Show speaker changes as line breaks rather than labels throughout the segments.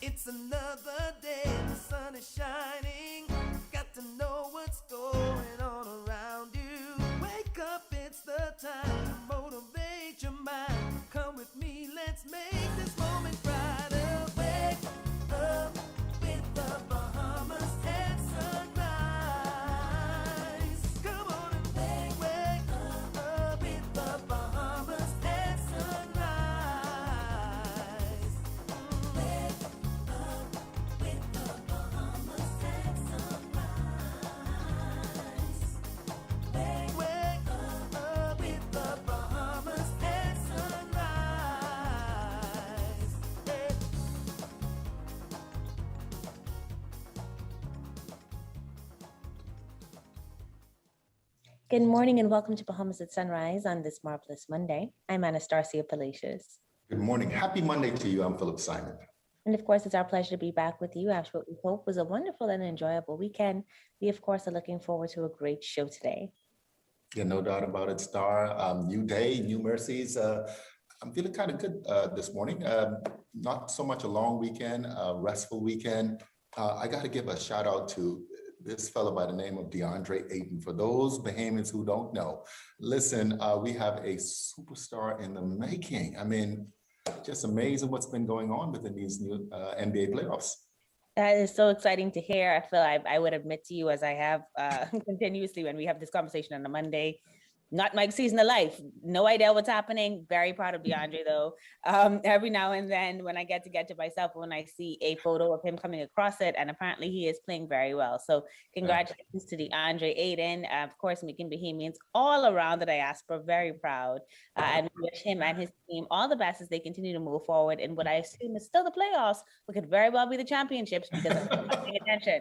It's another day, the sun is shining. Got to know what's going on around you. Wake up, it's the time to motivate your mind. Come with me, let's make this moment brighter. Wake up with the Bahamas at sunrise. Come on and wake up with the Bahamas at sunrise. Wake up with the Bahamas at sunrise. Wake up with the Bahamas at sunrise. Hey.
Good morning and welcome to Bahamas at Sunrise on this marvelous Monday. I'm Anastasia Palacios.
Good morning. Happy Monday to you. I'm Philip Simon.
And of course, it's our pleasure to be back with you after what we hope was a wonderful and enjoyable weekend. We, of course, are looking forward to a great show today.
Yeah, no doubt about it, Star. New day, new mercies. I'm feeling kind of good this morning. Not so much a long weekend, a restful weekend. I got to give a shout out to this fellow by the name of DeAndre Ayton. For those Bahamians who don't know, listen, we have a superstar in the making. I mean, just amazing what's been going on within these new NBA playoffs.
That is so exciting to hear. I feel I would admit to you, as I have continuously when we have this conversation on a Monday, not my season of life. No idea what's happening. Very proud of DeAndre, though. Every now and then when I get to myself, when I see a photo of him coming across it, and apparently he is playing very well. So congratulations to DeAndre Ayton. Of course, making Bahamians all around the diaspora very proud. And we wish him and his team all the best as they continue to move forward in what I assume is still the playoffs, but could very well be the championships because I'm not paying attention.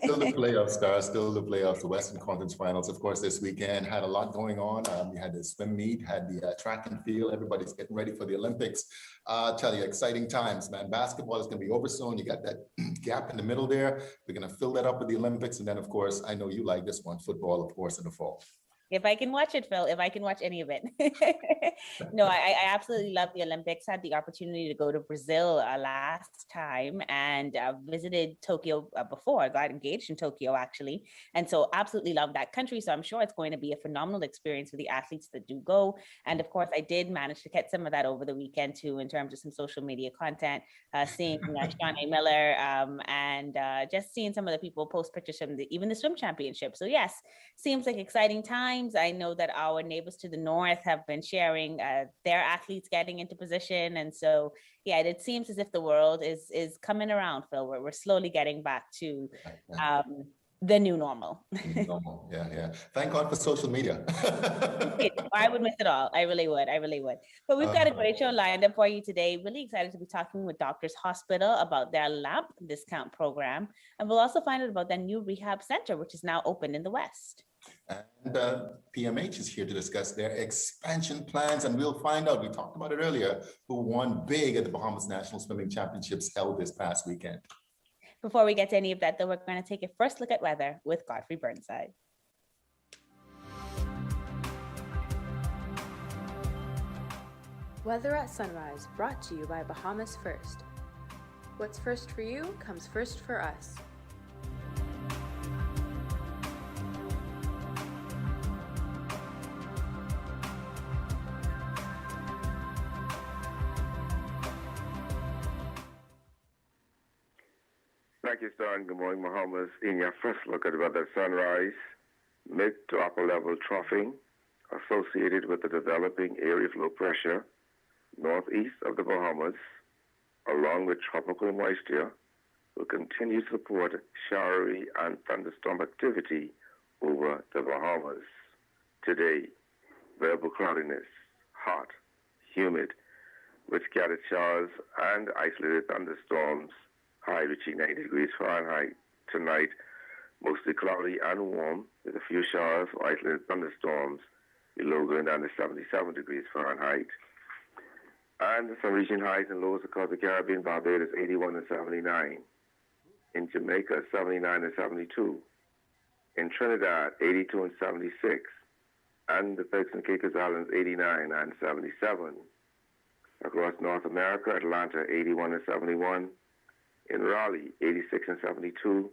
Still the playoffs, Star, still the playoffs, the Western Conference Finals, of course, this weekend had a lot going on. We had the swim meet, had the track and field. Everybody's getting ready for the Olympics. Tell you, exciting times, man. Basketball is going to be over soon. You got that gap in the middle there. We're going to fill that up with the Olympics. And then, of course, I know you like this one, football, of course, in the fall.
If I can watch it, Phil, if I can watch any of it. No, I absolutely love the Olympics. Had the opportunity to go to Brazil last time and visited Tokyo before. I got engaged in Tokyo, actually. And so absolutely love that country. So I'm sure it's going to be a phenomenal experience for the athletes that do go. And of course, I did manage to get some of that over the weekend too, in terms of some social media content, seeing Sean A. Miller and just seeing some of the people post pictures from even the swim championship. So yes, seems like exciting times. I know that our neighbors to the north have been sharing their athletes getting into position. And so, yeah, it seems as if the world is coming around, Phil. We're slowly getting back to the new normal.
Normal. Yeah. Thank God for social media.
I would miss it all. I really would. But we've got a great show lined up for you today. Really excited to be talking with Doctors Hospital about their LAMP discount program. And we'll also find out about their new rehab center, which is now open in the West.
And PMH is here to discuss their expansion plans, and we'll find out, we talked about it earlier, who won big at the Bahamas National Swimming Championships held this past weekend.
Before we get to any of that, though, we're going to take a first look at weather with Godfrey Burnside.
Weather at Sunrise, brought to you by Bahamas First. What's first for you comes first for us.
Thank you, Star, and good morning, Bahamas. In your first look at the weather, sunrise, mid to upper level troughing associated with the developing area of low pressure northeast of the Bahamas, along with tropical moisture, will continue to support showery and thunderstorm activity over the Bahamas. Today, variable cloudiness, hot, humid, with scattered showers and isolated thunderstorms, high reaching 90 degrees Fahrenheit. Tonight, mostly cloudy and warm, with a few showers or isolated thunderstorms, below going down to 77 degrees Fahrenheit. And some region highs and lows across the Caribbean, Barbados 81 and 79. In Jamaica, 79 and 72. In Trinidad, 82 and 76. And the Turks and Caicos Islands, 89 and 77. Across North America, Atlanta 81 and 71. In Raleigh, 86 and 72.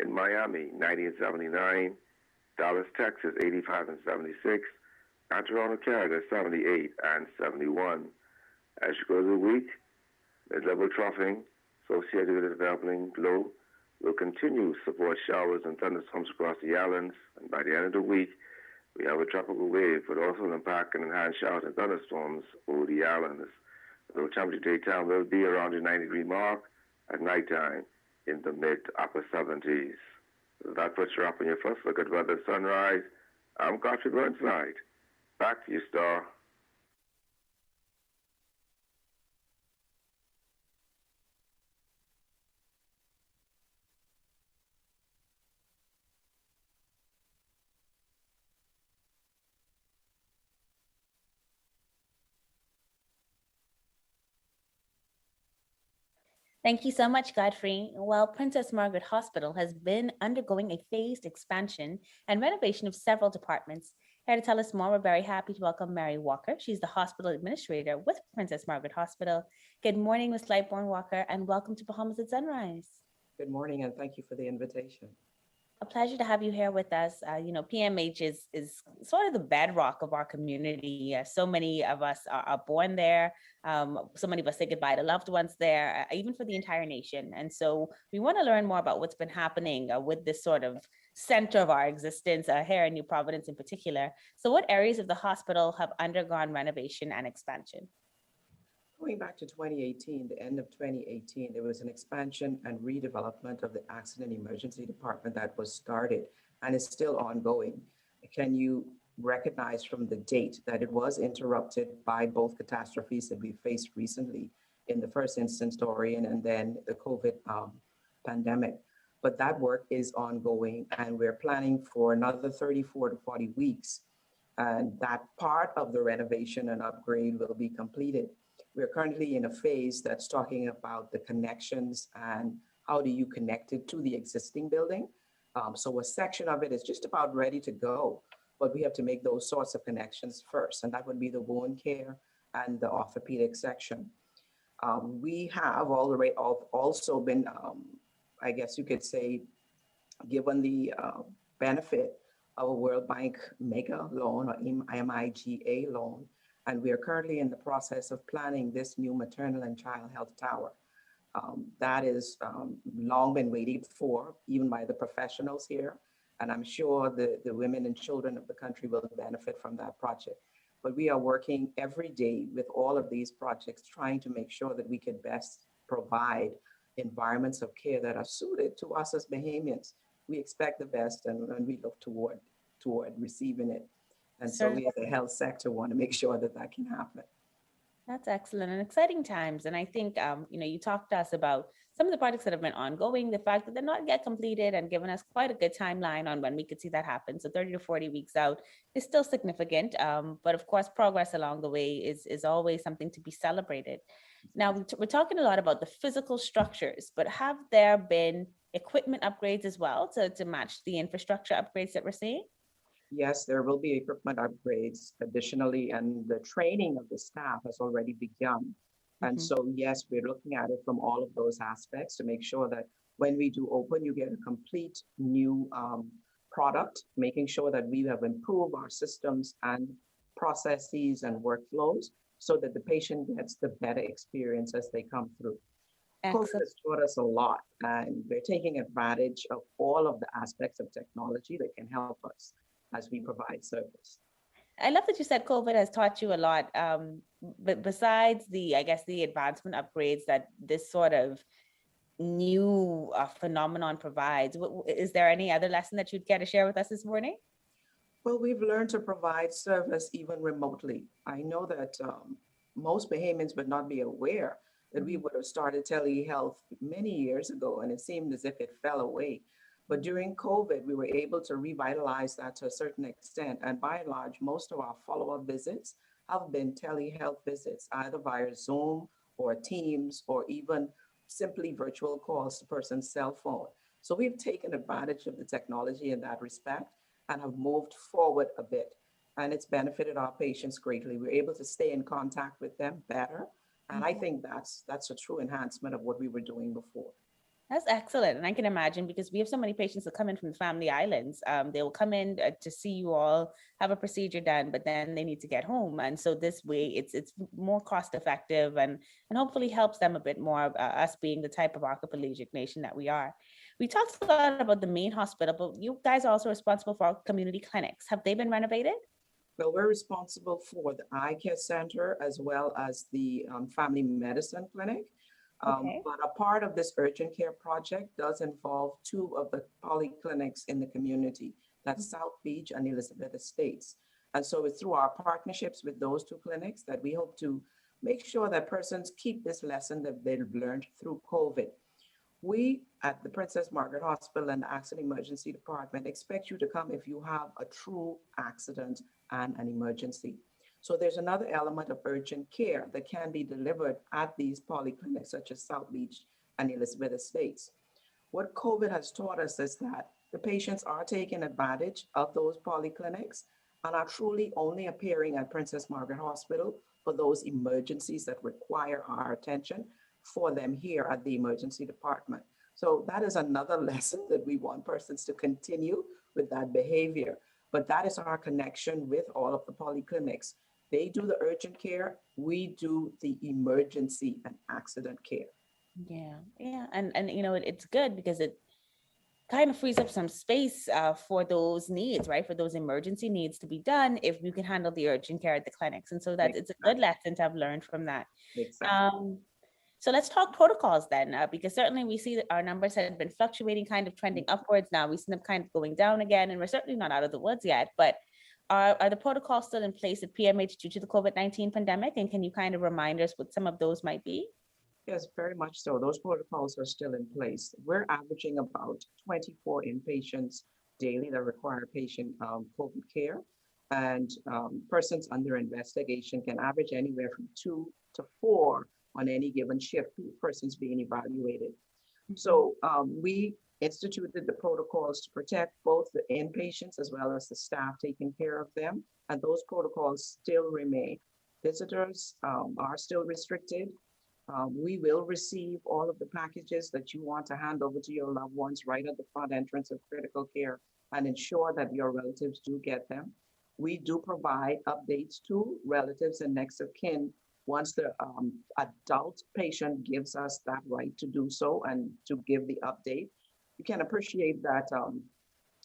In Miami, 90 and 79. Dallas, Texas, 85 and 76. And Toronto, Canada, 78 and 71. As you go through the week, mid-level troughing associated with the developing low will continue to support showers and thunderstorms across the islands. And by the end of the week, we have a tropical wave, but also an impact and enhanced showers and thunderstorms over the islands. The low temperature daytime will be around the 90-degree mark, at nighttime in the mid to upper 70s. That puts you up on your first look at weather sunrise. I'm Godfrey Burnside. Back to you, Star.
Thank you so much, Godfrey. Well, Princess Margaret Hospital has been undergoing a phased expansion and renovation of several departments. Here to tell us more, we're very happy to welcome Mary Walker. She's the hospital administrator with Princess Margaret Hospital. Good morning, Ms. Lightbourne Walker, and welcome to Bahamas at Sunrise.
Good morning, and thank you for the invitation.
A pleasure to have you here with us. PMH is sort of the bedrock of our community. So many of us are born there. So many of us say goodbye to loved ones there, even for the entire nation. And so we want to learn more about what's been happening with this sort of center of our existence here in New Providence in particular. So what areas of the hospital have undergone renovation and expansion?
Going back to 2018, the end of 2018, there was an expansion and redevelopment of the Accident Emergency Department that was started and is still ongoing. Can you recognize from the date that it was interrupted by both catastrophes that we faced recently, in the first instance, Dorian, and then the COVID pandemic? But that work is ongoing, and we're planning for another 34 to 40 weeks. And that part of the renovation and upgrade will be completed. We're currently in a phase that's talking about the connections and how do you connect it to the existing building. So a section of it is just about ready to go, but we have to make those sorts of connections first, and that would be the wound care and the orthopedic section. We have already also been, I guess you could say, given the benefit of a World Bank mega loan or MIGA loan. And we are currently in the process of planning this new maternal and child health tower. That is long been waited for, even by the professionals here. And I'm sure the women and children of the country will benefit from that project. But we are working every day with all of these projects, trying to make sure that we can best provide environments of care that are suited to us as Bahamians. We expect the best, and we look toward receiving it. And so we as a health sector want to make sure that that can happen.
That's excellent and exciting times. And I think, you talked to us about some of the projects that have been ongoing, the fact that they're not yet completed, and given us quite a good timeline on when we could see that happen. So 30 to 40 weeks out is still significant. But of course, progress along the way is always something to be celebrated. Now, we're talking a lot about the physical structures, but have there been equipment upgrades as well to match the infrastructure upgrades that we're seeing?
Yes, there will be equipment upgrades additionally, and the training of the staff has already begun. And so, yes, we're looking at it from all of those aspects to make sure that when we do open, you get a complete new product, making sure that we have improved our systems and processes and workflows so that the patient gets the better experience as they come through.
Excellent.
COVID has taught us a lot, and we're taking advantage of all of the aspects of technology that can help us as we provide service.
I love that you said COVID has taught you a lot. But besides the advancement upgrades that this sort of new phenomenon provides, is there any other lesson that you'd care to share with us this morning?
Well, we've learned to provide service even remotely. I know that most Bahamians would not be aware that we would have started telehealth many years ago, and it seemed as if it fell away. But during COVID, we were able to revitalize that to a certain extent. And by and large, most of our follow-up visits have been telehealth visits, either via Zoom or Teams, or even simply virtual calls to person's cell phone. So we've taken advantage of the technology in that respect and have moved forward a bit. and it's benefited our patients greatly. We're able to stay in contact with them better. And I think that's a true enhancement of what we were doing before.
That's excellent. And I can imagine, because we have so many patients that come in from the family islands. They will come in to see you all, have a procedure done, but then they need to get home. And so this way it's more cost effective and hopefully helps them a bit more, us being the type of archipelagic nation that we are. We talked a lot about the main hospital, but you guys are also responsible for our community clinics. Have they been renovated?
Well, we're responsible for the eye care center as well as the family medicine clinic.
Okay.
But a part of this urgent care project does involve two of the polyclinics in the community. That's South Beach and Elizabeth Estates. And so it's through our partnerships with those two clinics that we hope to make sure that persons keep this lesson that they've learned through COVID. We at the Princess Margaret Hospital and the Accident Emergency Department expect you to come if you have a true accident and an emergency. So there's another element of urgent care that can be delivered at these polyclinics, such as South Beach and Elizabeth Estates. What COVID has taught us is that the patients are taking advantage of those polyclinics and are truly only appearing at Princess Margaret Hospital for those emergencies that require our attention for them here at the emergency department. So that is another lesson that we want persons to continue with that behavior. But that is our connection with all of the polyclinics. They do the urgent care, we do the emergency and accident care.
Yeah, and you know, it's good because it kind of frees up some space for those needs, right? For those emergency needs to be done if you can handle the urgent care at the clinics. And so that it's a good lesson to have learned from that.
Exactly.
So let's talk protocols then, because certainly we see that our numbers have been fluctuating, kind of trending upwards now. We see them kind of going down again, and we're certainly not out of the woods yet. But are the protocols still in place at PMH due to the COVID-19 pandemic? And can you kind of remind us what some of those might be?
Yes, very much so. Those protocols are still in place. We're averaging about 24 inpatients daily that require patient COVID care. And persons under investigation can average anywhere from 2 to 4 on any given shift, persons being evaluated. So we instituted the protocols to protect both the inpatients as well as the staff taking care of them. And those protocols still remain. Visitors are still restricted. We will receive all of the packages that you want to hand over to your loved ones right at the front entrance of critical care and ensure that your relatives do get them. We do provide updates to relatives and next of kin once the adult patient gives us that right to do so and to give the update. You can appreciate that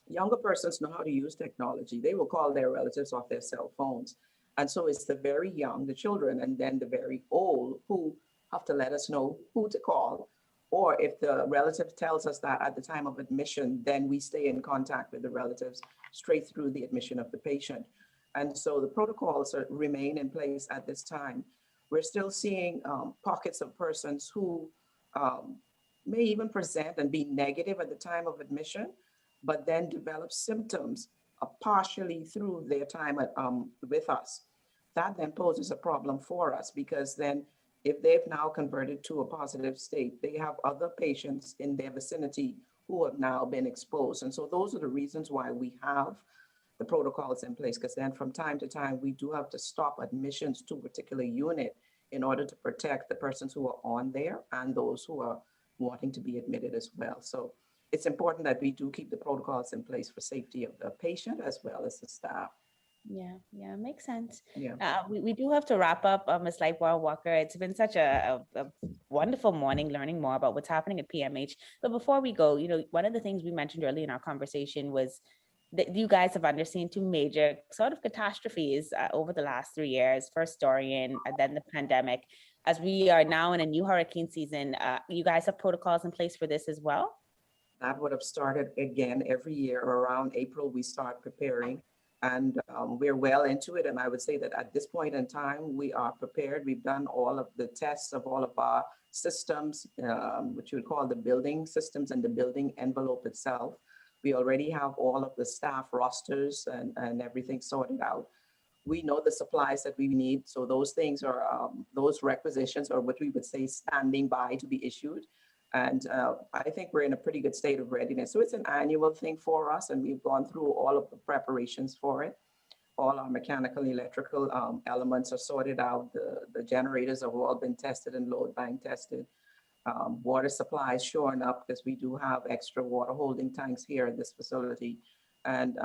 younger persons know how to use technology. They will call their relatives off their cell phones. And so it's the very young, the children, and then the very old who have to let us know who to call. Or if the relative tells us that at the time of admission, then we stay in contact with the relatives straight through the admission of the patient. And so the protocols remain in place at this time. We're still seeing pockets of persons who may even present and be negative at the time of admission, but then develop symptoms partially through their time with us. That then poses a problem for us because then if they've now converted to a positive state, they have other patients in their vicinity who have now been exposed. And so those are the reasons why we have the protocols in place, because then from time to time, we do have to stop admissions to a particular unit in order to protect the persons who are on there and those who are wanting to be admitted as well. So it's important that we do keep the protocols in place for safety of the patient as well as the staff.
Yeah, makes sense.
Yeah.
We do have to wrap up, Ms. Lightbar Walker. It's been such a wonderful morning learning more about what's happening at PMH. But before we go, you know, one of the things we mentioned early in our conversation was that you guys have underseen two major sort of catastrophes over the last 3 years. First Dorian, and then the pandemic. As we are now in a new hurricane season, you guys have protocols in place for this as well?
That would have started again every year around April. We start preparing. And we're well into it. And I would say that at this point in time, we are prepared. We've done all of the tests of all of our systems, which you would call the building systems and the building envelope itself. We already have all of the staff rosters and everything sorted out. We know the supplies that we need. So those things are, those requisitions are what we would say standing by to be issued. And I think we're in a pretty good state of readiness. So it's an annual thing for us, and we've gone through all of the preparations for it. All our mechanical and electrical elements are sorted out. The generators have all been tested and load bank tested. Water supply is shoring up because we do have extra water holding tanks here at this facility. And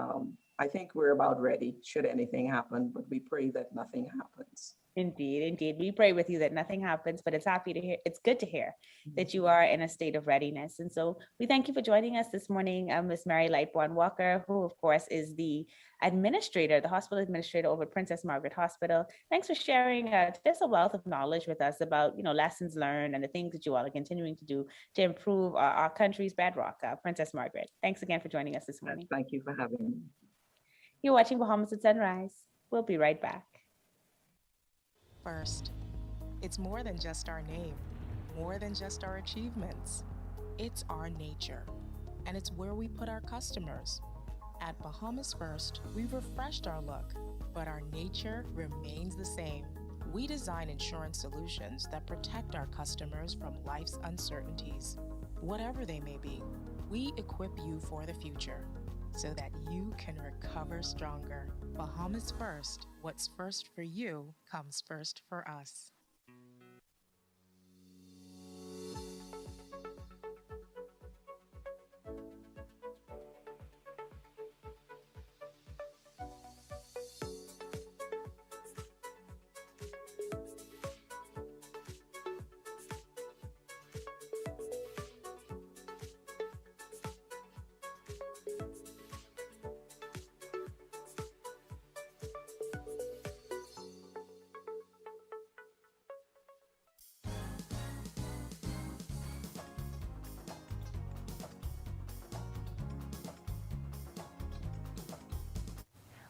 I think we're about ready should anything happen, but we pray that nothing happens.
Indeed, indeed. We pray with you that nothing happens, but it's good to hear that you are in a state of readiness. And so we thank you for joining us this morning, Ms. Mary Lightbourne Walker, who of course is the administrator, the hospital administrator over at Princess Margaret Hospital. Thanks for sharing just a wealth of knowledge with us about, lessons learned and the things that you all are continuing to do to improve our country's bedrock, Princess Margaret. Thanks again for joining us this morning.
Thank you for having me.
You're watching Bahamas at Sunrise. We'll be right back.
First, it's more than just our name, more than just our achievements. It's our nature, and it's where we put our customers. At Bahamas First, we've refreshed our look, but our nature remains the same. We design insurance solutions that protect our customers from life's uncertainties, whatever they may be. We equip you for the future so that you can recover stronger. Bahamas First. What's first for you comes first for us.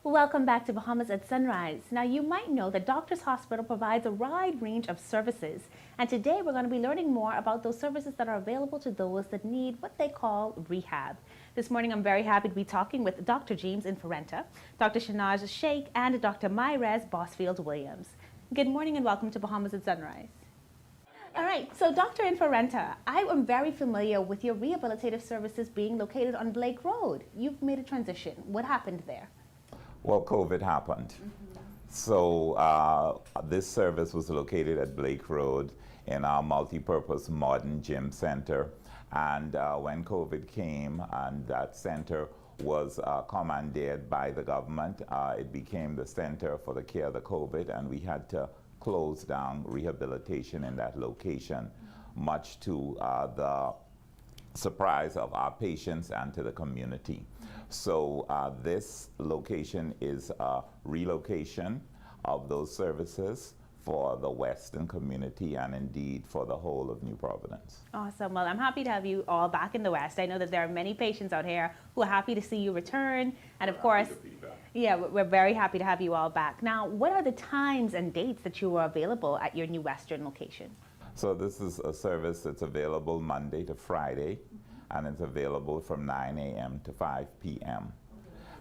Welcome back to Bahamas at Sunrise. Now, you might know that Doctors Hospital provides a wide range of services, and today we're going to be learning more about those services that are available to those that need what they call rehab. This morning, I'm very happy to be talking with Dr. James Inferrenta, Dr. Shanaz Sheikh, and Dr. Myrez Bosfield-Williams. Good morning and welcome to Bahamas at Sunrise. All right, so Dr. Inferrenta, I am very familiar with your rehabilitative services being located on Blake Road. You've made a transition. What happened there?
Well, COVID happened. So this service was located at Blake Road in our multi-purpose modern gym center. And when COVID came and that center was commandeered by the government, it became the center for the care of the COVID, and we had to close down rehabilitation in that location, much to the surprise of our patients and to the community. So this location is a relocation of those services for the Western community and indeed for the whole of New Providence.
Awesome. Well, I'm happy to have you all back in the West. I know that there are many patients out here who are happy to see you return. And of course, yeah, we're very happy to have you all back. Now, what are the times and dates that you are available at your New Western location?
So this is a service that's available Monday to Friday, and it's available from 9 a.m. to 5 p.m.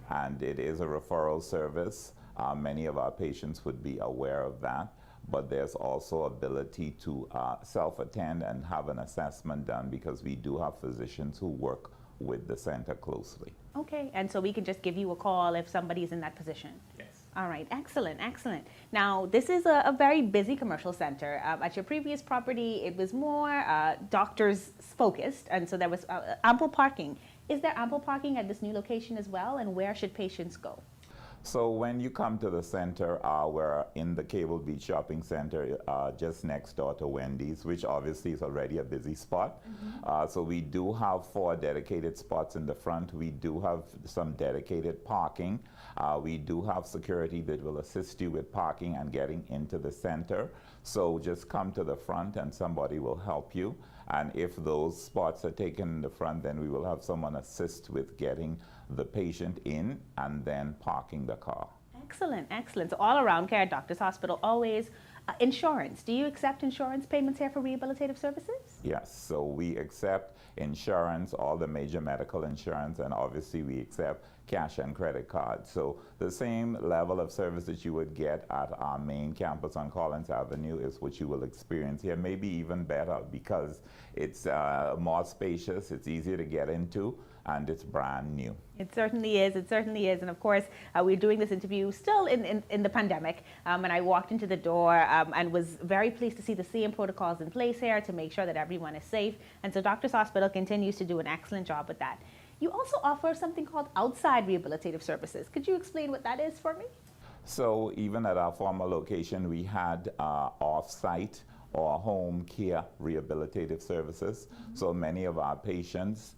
And it is a referral service. Many of our patients would be aware of that, but there's also ability to self-attend and have an assessment done because we do have physicians who work with the center closely.
Okay, and so we can just give you a call if somebody's in that position?
Yes.
All right, excellent, excellent. Now, this is a very busy commercial center. At your previous property, it was more doctors focused, and so there was ample parking. Is there ample parking at this new location as well, and where should patients go?
So when you come to the center, we're in the Cable Beach Shopping Center, just next door to Wendy's, which obviously is already a busy spot. So we do have 4 dedicated spots in the front. We do have some dedicated parking. We do have security that will assist you with parking and getting into the center. So just come to the front and somebody will help you. And if those spots are taken in the front, then we will have someone assist with getting the patient in and then parking the car.
Excellent, excellent. So all around care at Doctors Hospital, always insurance. Do you accept insurance payments here for rehabilitative services?
Yes, so we accept insurance, all the major medical insurance, and obviously we accept cash and credit cards. So the same level of service that you would get at our main campus on Collins Avenue is what you will experience here, maybe even better because it's more spacious, it's easier to get into, and it's brand new.
It certainly is. It certainly is. And of course, we're doing this interview still in the pandemic. And I walked into the door and was very pleased to see the same protocols in place here to make sure that everyone is safe. And so Doctors Hospital continues to do an excellent job with that. You also offer something called outside rehabilitative services. Could you explain what that is for me?
So even at our former location, we had off-site or home care rehabilitative services. So many of our patients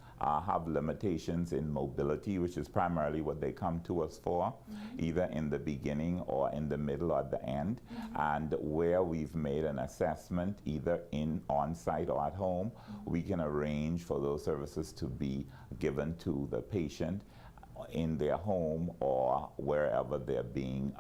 have limitations in mobility, which is primarily what they come to us for, either in the beginning or in the middle or the end. And where we've made an assessment, either on-site or at home, we can arrange for those services to be given to the patient in their home or wherever they're being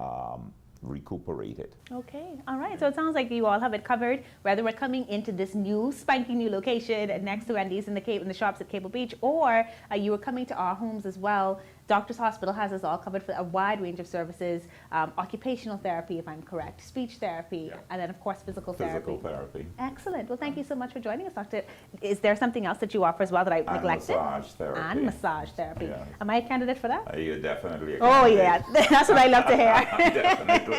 recuperated.
Okay, all right. So it sounds like you all have it covered, whether we're coming into this new, spanking new location next to Wendy's in the shops at Cable Beach, or you were coming to our homes as well. Doctors Hospital has us all covered for a wide range of services, occupational therapy, if I'm correct, speech therapy, and then, of course, physical therapy. Excellent. Well, thank you so much for joining us, Doctor. Is there something else that you offer as well that I neglected?
Massage therapy.
And massage therapy.
Yes.
Am I a candidate for that?
You're definitely a
Oh,
candidate.
yeah. That's what I love to hear.
Definitely.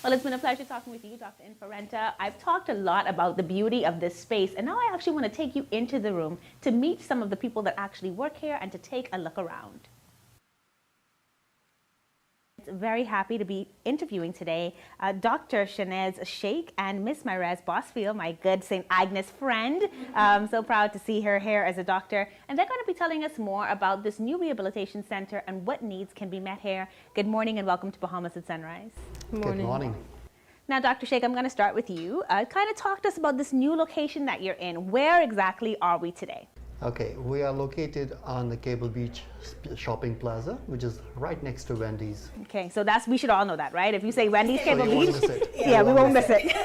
Well, it's been a pleasure talking with you, Dr. Inferenta. I've talked a lot about the beauty of this space, and now I actually want to take you into the room to meet some of the people that actually work here and to take a look around. Very happy to be interviewing today Dr. Shanez Sheikh and Miss Myrez Bosfield, my good St. Agnes friend. I'm so proud to see her here as a doctor. And they're going to be telling us more about this new rehabilitation center and what needs can be met here. Good morning and welcome to Bahamas at Sunrise.
Good morning.
Now, Dr. Sheikh, I'm going to start with you. Kind of talk to us about this new location that you're in. Where exactly are we today?
Okay, we are located on the Cable Beach shopping plaza, which is right next to Wendy's.
Okay, so we should all know that, right? If you say Wendy's Cable
So
Beach,
won't miss it.
yeah, we won't miss it.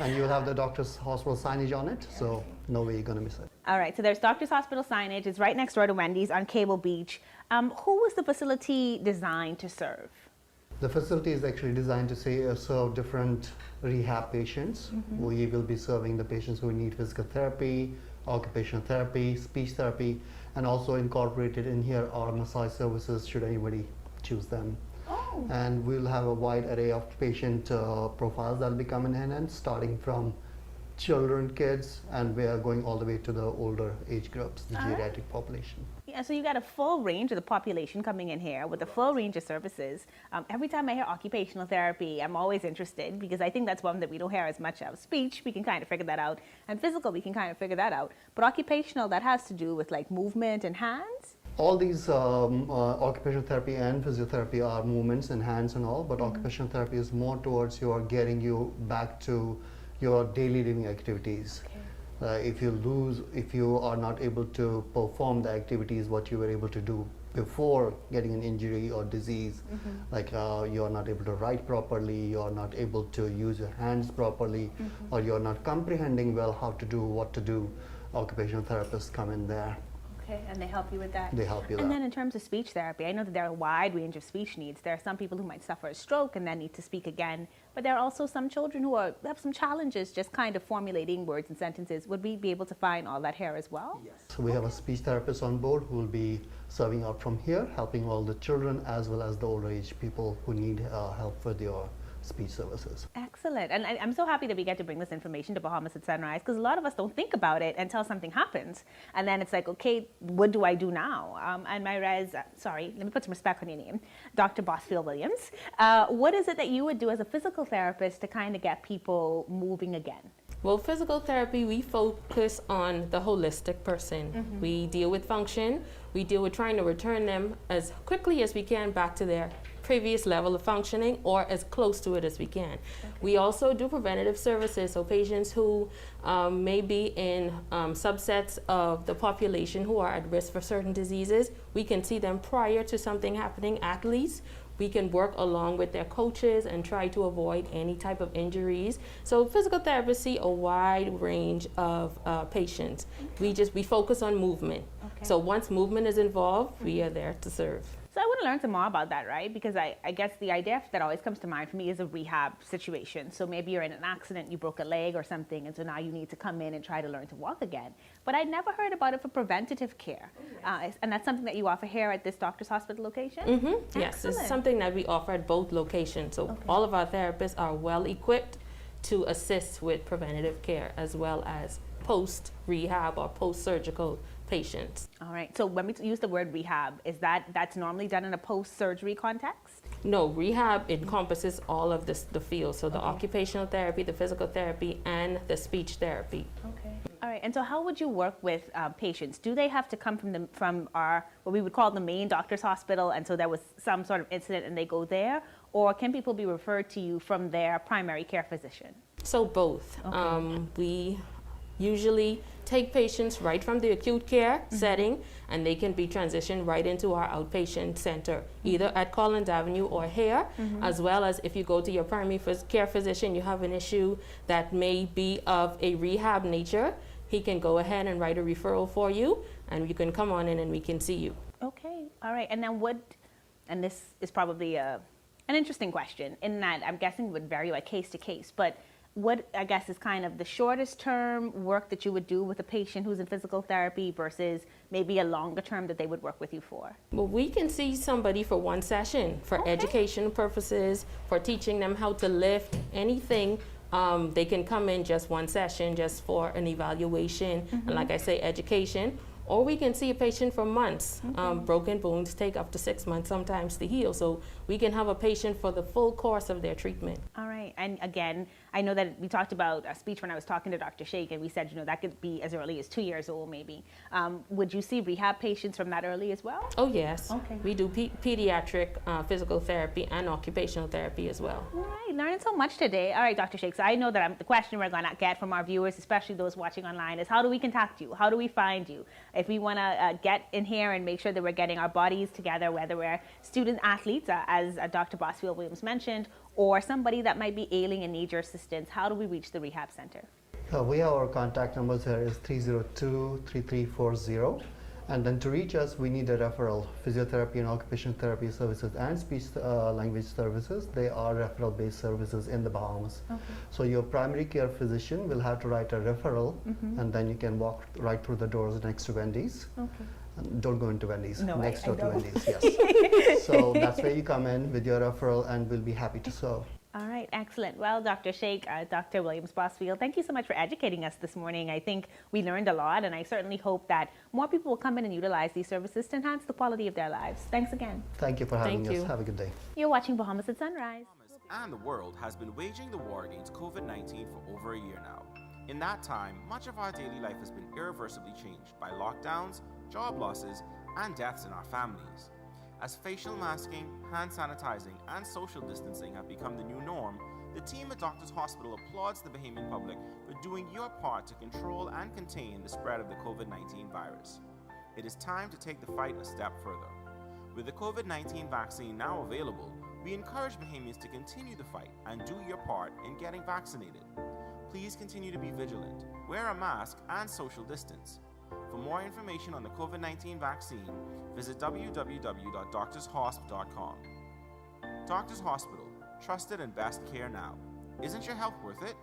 And you'll have the Doctors Hospital signage on it, so no way you're going to miss it.
All right, so there's Doctors Hospital signage. It's right next door to Wendy's on Cable Beach. Who was the facility designed to serve?
The facility is actually designed to serve different rehab patients. We will be serving the patients who need physical therapy, occupational therapy, speech therapy, and also incorporated in here are massage services should anybody choose them. Oh. And we'll have a wide array of patient profiles that will be coming in, and starting from children, kids, and we are going all the way to the older age groups, the geriatric population.
Yeah, so you got a full range of the population coming in here with a full range of services. Every time I hear occupational therapy, I'm always interested because I think that's one that we don't hear as much of. Speech, we can kind of figure that out, and physical, we can kind of figure that out. But occupational, that has to do with like movement and hands?
All these occupational therapy and physiotherapy are movements and hands and all, but occupational therapy is more towards getting you back to your daily living activities. If you are not able to perform the activities what you were able to do before getting an injury or disease, like you are not able to write properly, you are not able to use your hands properly, or you are not comprehending well how to do what to do, occupational therapists come in there.
Okay, and they help you with that?
They help you
And
that.
then in terms of speech therapy, I know that there are a wide range of speech needs. There are some people who might suffer a stroke and then need to speak again, but there are also some children who have some challenges just kind of formulating words and sentences. Would we be able to find all that here as well?
Yes. So we have a speech therapist on board who will be serving out from here, helping all the children as well as the older age people who need help with your speech services.
Excellent. And I'm so happy that we get to bring this information to Bahamas at Sunrise, because a lot of us don't think about it until something happens. And then it's like, okay, what do I do now? And Myrez, sorry, let me put some respect on your name, Dr. Bosfield Williams. What is it that you would do as a physical therapist to kind of get people moving again?
Well, physical therapy, we focus on the holistic person. We deal with function. We deal with trying to return them as quickly as we can back to their previous level of functioning or as close to it as we can. We also do preventative services, so patients who may be in subsets of the population who are at risk for certain diseases, we can see them prior to something happening. Athletes, we can work along with their coaches and try to avoid any type of injuries. So physical therapists see a wide range of patients. We focus on movement.
Okay.
So once movement is involved, we are there to serve.
So I want to learn some more about that, right? Because I guess the idea that always comes to mind for me is a rehab situation. So maybe you're in an accident, you broke a leg or something, and so now you need to come in and try to learn to walk again. But I'd never heard about it for preventative care. And that's something that you offer here at this doctor's hospital location?
Mm-hmm. Yes, it's something that we offer at both locations. So all of our therapists are well equipped to assist with preventative care as well as post-rehab or post-surgical patients.
All right. So when we use the word rehab, is that's normally done in a post-surgery context?
No, rehab encompasses all of the fields. So the occupational therapy, the physical therapy, and the speech therapy.
Okay. All right. And so how would you work with patients? Do they have to come from our, what we would call the main doctor's hospital, and so there was some sort of incident and they go there? Or can people be referred to you from their primary care physician?
So both.
Okay.
We usually take patients right from the acute care setting, and they can be transitioned right into our outpatient center, either at Collins Avenue or here, as well as if you go to your primary care physician, you have an issue that may be of a rehab nature, he can go ahead and write a referral for you, and you can come on in and we can see you.
Okay. All right. And then and this is probably an interesting question in that I'm guessing it would vary like case to case, but what I guess is kind of the shortest term work that you would do with a patient who's in physical therapy versus maybe a longer term that they would work with you for?
Well, we can see somebody for one session for education purposes, for teaching them how to lift, anything. They can come in just one session just for an evaluation, and like I say, education. Or we can see a patient for months. Broken bones take up to 6 months sometimes to heal. So we can have a patient for the full course of their treatment.
All right. And again, I know that we talked about speech when I was talking to Dr. Sheikh, and we said, that could be as early as 2 years old maybe. Would you see rehab patients from that early as well?
Oh, yes.
Okay.
We do pediatric physical therapy and occupational therapy as well.
All right. Learning so much today. All right, Dr. Sheikh. So I know that the question we're going to get from our viewers, especially those watching online, is how do we contact you? How do we find you? If we want to get in here and make sure that we're getting our bodies together, whether we're student athletes, as Dr. Bosfield Williams mentioned, or somebody that might be ailing and need your assistance, how do we reach the rehab center?
We have our contact numbers here is 302-3340. And then to reach us, we need a referral. Physiotherapy and occupational therapy services and speech language services, they are referral-based services in the Bahamas.
Okay.
So your primary care physician will have to write a referral, and then you can walk right through the doors next to Wendy's.
Okay.
And don't go into Wendy's,
No,
next
I
door to
don't.
Wendy's, yes. So that's where you come in with your referral, and we'll be happy to serve.
All right, excellent. Well, Dr. Sheikh, Dr. Williams Bosfield, thank you so much for educating us this morning. I think we learned a lot, and I certainly hope that more people will come in and utilize these services to enhance the quality of their lives. Thanks again.
Thank you for having
Thank
us.
you.
Have a good day.
You're watching Bahamas at Sunrise.
And the world has been waging the war against COVID-19 for over a year now. In that time, much of our daily life has been irreversibly changed by lockdowns, job losses, and deaths in our families. As facial masking, hand sanitizing, and social distancing have become the new norm, the team at Doctors Hospital applauds the Bahamian public for doing your part to control and contain the spread of the COVID-19 virus. It is time to take the fight a step further. With the COVID-19 vaccine now available, we encourage Bahamians to continue the fight and do your part in getting vaccinated. Please continue to be vigilant, wear a mask, and social distance. For more information on the COVID-19 vaccine, visit www.doctorshosp.com. Doctors Hospital, trusted and best care now. Isn't your health worth it?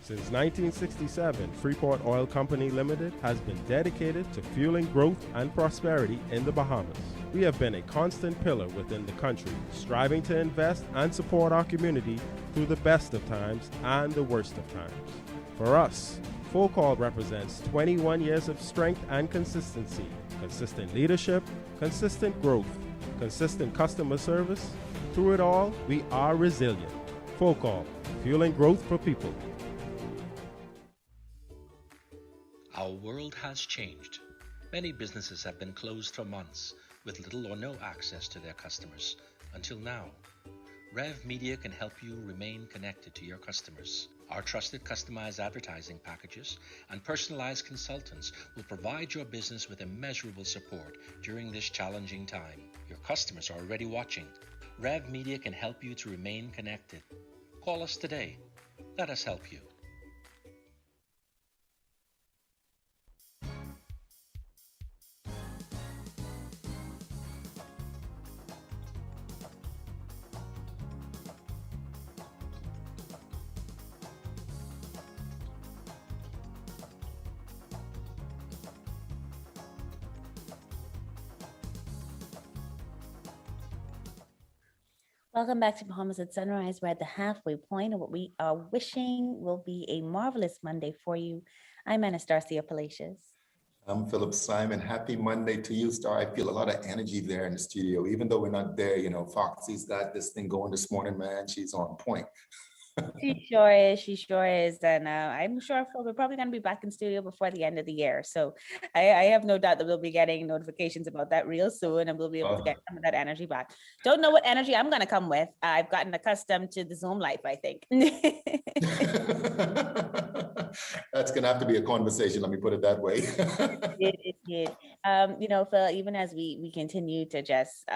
Since 1967, Freeport Oil Company Limited has been dedicated to fueling growth and prosperity in the Bahamas. We have been a constant pillar within the country, striving to invest and support our community through the best of times and the worst of times. For us, Full Call represents 21 years of strength and consistency, consistent leadership, consistent growth, consistent customer service. Through it all, we are resilient. Full Call, fueling growth for people.
Our world has changed. Many businesses have been closed for months with little or no access to their customers until now. Rev Media can help you remain connected to your customers. Our trusted customized advertising packages and personalized consultants will provide your business with immeasurable support during this challenging time. Your customers are already watching. Rev Media can help you to remain connected. Call us today. Let us help you.
Welcome back to Bahamas at Sunrise. We're at the halfway point of what we are wishing will be a marvelous Monday for you. I'm Anastasia Palacios.
I'm Philip Simon. Happy Monday to you, Star. I feel a lot of energy there in the studio, even though we're not there. You know, Foxy's got this thing going this morning, man. She's on point.
She sure is. She sure is. And I'm sure we're probably going to be back in studio before the end of the year. So I have no doubt that we'll be getting notifications about that real soon and we'll be able to get some of that energy back. Don't know what energy I'm going to come with. I've gotten accustomed to the Zoom life, I think.
That's going to have to be a conversation. Let me put it that way.
It did. You know, Phil, even as we continue to just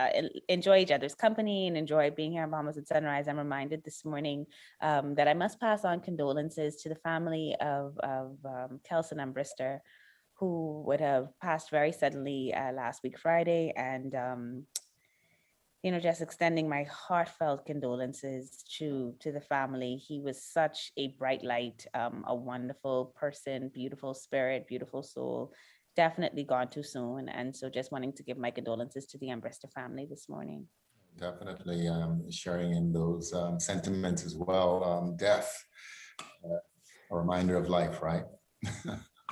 enjoy each other's company and enjoy being here on Bahamas at Sunrise, I'm reminded this morning that I must pass on condolences to the family of Kelson and Brister, who would have passed very suddenly last week, Friday. And, you know, just extending my heartfelt condolences to the family. He was such a bright light, a wonderful person, beautiful spirit, beautiful soul, definitely gone too soon. And so just wanting to give my condolences to the Brister family this morning.
Definitely sharing in those sentiments as well. Death, a reminder of life, right?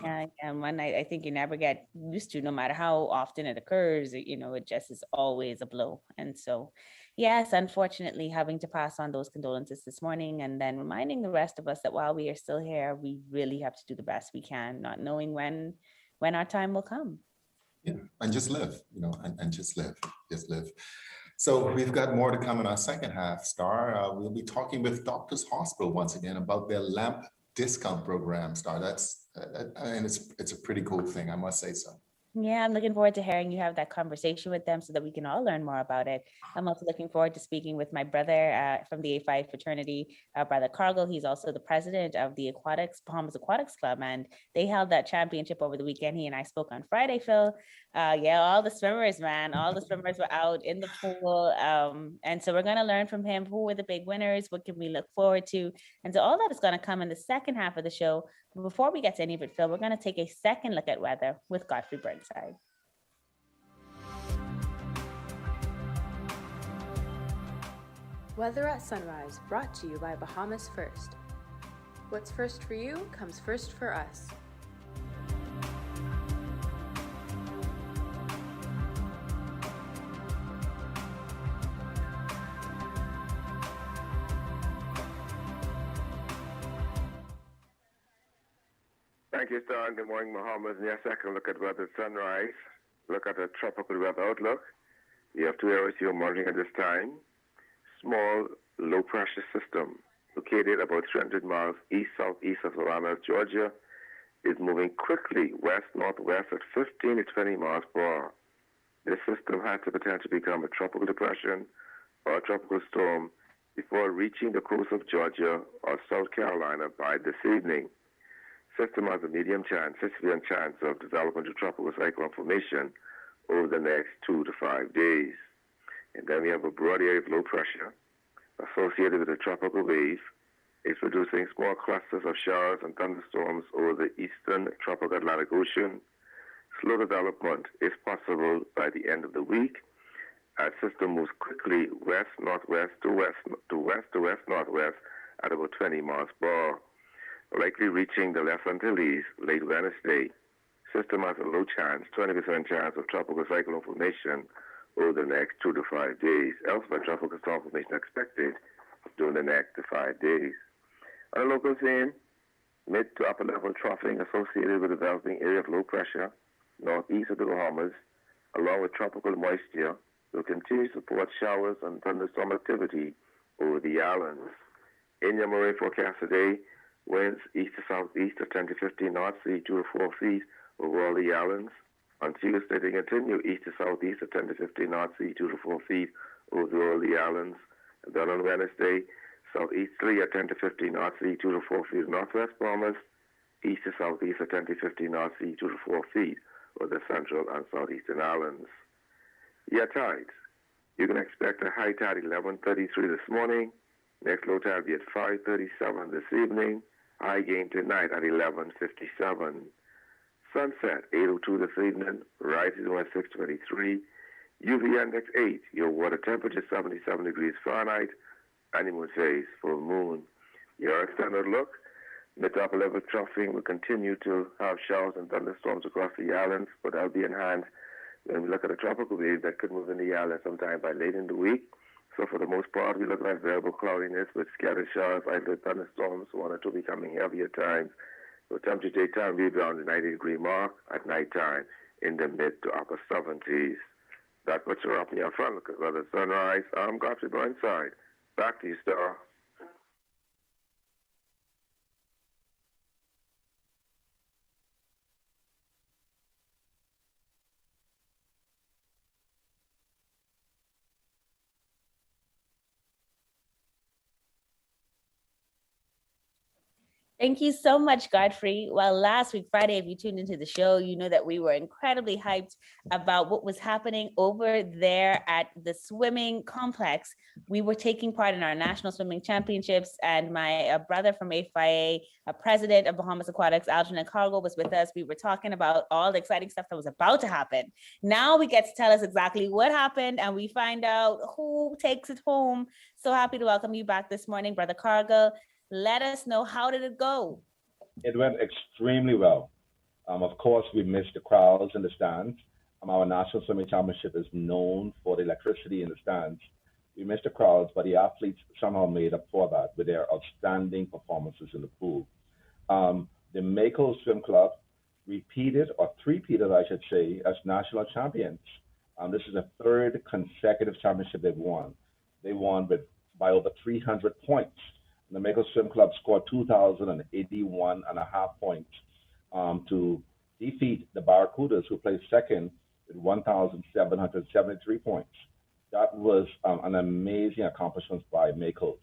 Yeah, and one I think you never get used to, no matter how often it occurs, you know, it just is always a blow. And so, yes, unfortunately, having to pass on those condolences this morning and then reminding the rest of us that while we are still here, we really have to do the best we can, not knowing when our time will come.
Yeah, and just live, you know, and just live. So we've got more to come in our second half, Star. We'll be talking with Doctors Hospital once again about their LAMP discount program, Star. And it's a pretty cool thing, I must say so.
Yeah, I'm looking forward to hearing you have that conversation with them so that we can all learn more about it. I'm also looking forward to speaking with my brother from the A5 fraternity, Brother Cargill. He's also the president of the Bahamas Aquatics Club, and they held that championship over the weekend. He and I spoke on Friday, Phil. Yeah, all the swimmers, man. All the swimmers were out in the pool. And so we're going to learn from him who were the big winners, what can we look forward to. And so all that is going to come in the second half of the show. But before we get to any of it, Phil, we're going to take a second look at weather with Godfrey Burnside.
Weather at Sunrise, brought to you by Bahamas First. What's first for you comes first for us.
Thank you, Star. Good morning, Bahamas. In your second look at weather at sunrise, look at the tropical weather outlook. You have two areas you're monitoring at this time. Small, low-pressure system located about 300 miles east-southeast of Savannah, Georgia, is moving quickly west-northwest at 15 to 20 miles per hour. This system has the potential to become a tropical depression or a tropical storm before reaching the coast of Georgia or South Carolina by this evening. System has a medium chance, significant chance of developing a tropical cyclone formation over the next 2 to 5 days. And then we have a broad area of low pressure associated with a tropical wave. It's producing small clusters of showers and thunderstorms over the eastern tropical Atlantic Ocean. Slow development is possible by the end of the week as system moves quickly west-northwest to west-northwest at about 20 miles per hour, likely reaching the left Antilles late Wednesday. System has a low chance, 20% chance of tropical cyclone formation over the next 2 to 5 days. Elsewhere, tropical storm formation expected during the next 5 days. On a local scene, mid to upper level troughing associated with a developing area of low pressure northeast of the Bahamas, along with tropical moisture, will continue to support showers and thunderstorm activity over the islands. In your marine forecast today, Winds east to southeast at 10 to 15 knots, sea 2 to 4 feet over all the islands. On Tuesday, they continue east to southeast at 10 to 15 knots, sea 2 to 4 feet over all the islands. And then on Wednesday, southeasterly at 10 to 15 knots, sea 2 to 4 feet northwest Bahamas, east to southeast at 10 to 15 knots, sea 2 to 4 feet over the central and southeastern islands. Yeah, tides. You can expect a high tide 11:33 this morning. Next low tide will be at 5:37 this evening. High gain tonight at 11:57. Sunset 8:02 this evening. Rising at 6:23. UV index 8. Your water temperature 77 degrees Fahrenheit. Honeymoon phase, full moon. Your extended look. Mid to upper level troughing will continue to have showers and thunderstorms across the islands, but that'll be enhanced when we look at a tropical wave that could move in the island sometime by late in the week. So for the most part, we're looking at variable cloudiness with scattered showers, isolated thunderstorms, one or two becoming heavier times. So temperature daytime will be around the 90-degree mark, at nighttime in the mid to upper 70s. That's what you're up in your front. Look at weather sunrise. I'm Godfrey Burnside. Back to you, Star.
Thank you so much, Godfrey. Well, last week, Friday, if you tuned into the show, you know that we were incredibly hyped about what was happening over there at the swimming complex. We were taking part in our national swimming championships, and my brother from AFIA, president of Bahamas Aquatics, Algernon Cargo, was with us. We were talking about all the exciting stuff that was about to happen. Now we get to tell us exactly what happened, and we find out who takes it home. So happy to welcome you back this morning, Brother Cargill. Let us know, how did it go?
It went extremely well. Of course, we missed the crowds in the stands. Our National Swimming Championship is known for the electricity in the stands. We missed the crowds, but the athletes somehow made up for that with their outstanding performances in the pool. The Mako Swim Club repeated, or three-peated, I should say, as national champions. This is the third consecutive championship they've won. They won by over 300 points. The Mako Swim Club scored 2,081.5 points to defeat the Barracudas, who placed second with 1,773 points. That was an amazing accomplishment by Makos.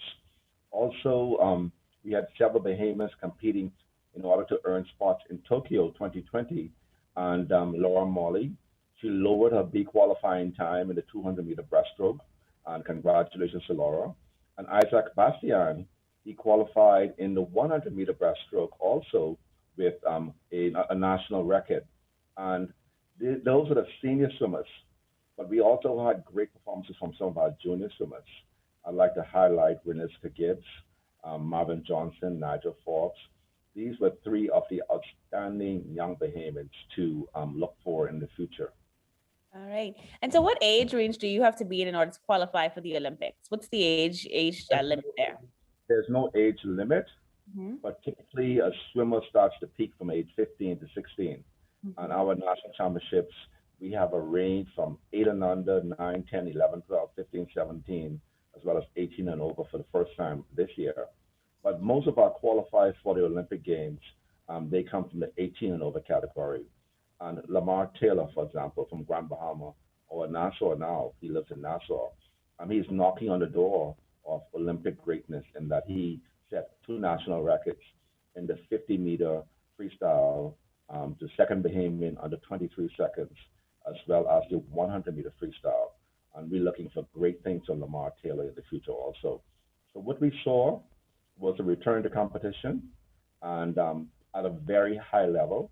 Also, we had several Bahamas competing in order to earn spots in Tokyo 2020. And Laura Morley, she lowered her B qualifying time in the 200-meter breaststroke. And congratulations to Laura. And Isaac Bastian, he qualified in the 100-meter breaststroke also with a national record. And those are the senior swimmers. But we also had great performances from some of our junior swimmers. I'd like to highlight Renisca Gibbs, Marvin Johnson, Nigel Forbes. These were three of the outstanding young Bahamians to look for in the future.
All right. And so what age range do you have to be in order to qualify for the Olympics? What's the age limit there?
There's no age limit, but typically a swimmer starts to peak from age 15 to 16. On our national championships, we have a range from 8 and under, 9, 10, 11, 12, 15, 17, as well as 18 and over for the first time this year. But most of our qualifiers for the Olympic Games, they come from the 18 and over category. And Lamar Taylor, for example, from Grand Bahama, or Nassau now, he lives in Nassau. He's knocking on the door of Olympic greatness in that he set 2 national records in the 50-meter freestyle, the second Bahamian under 23 seconds, as well as the 100-meter freestyle. And we're looking for great things from Lamar Taylor in the future also. So what we saw was a return to competition and at a very high level.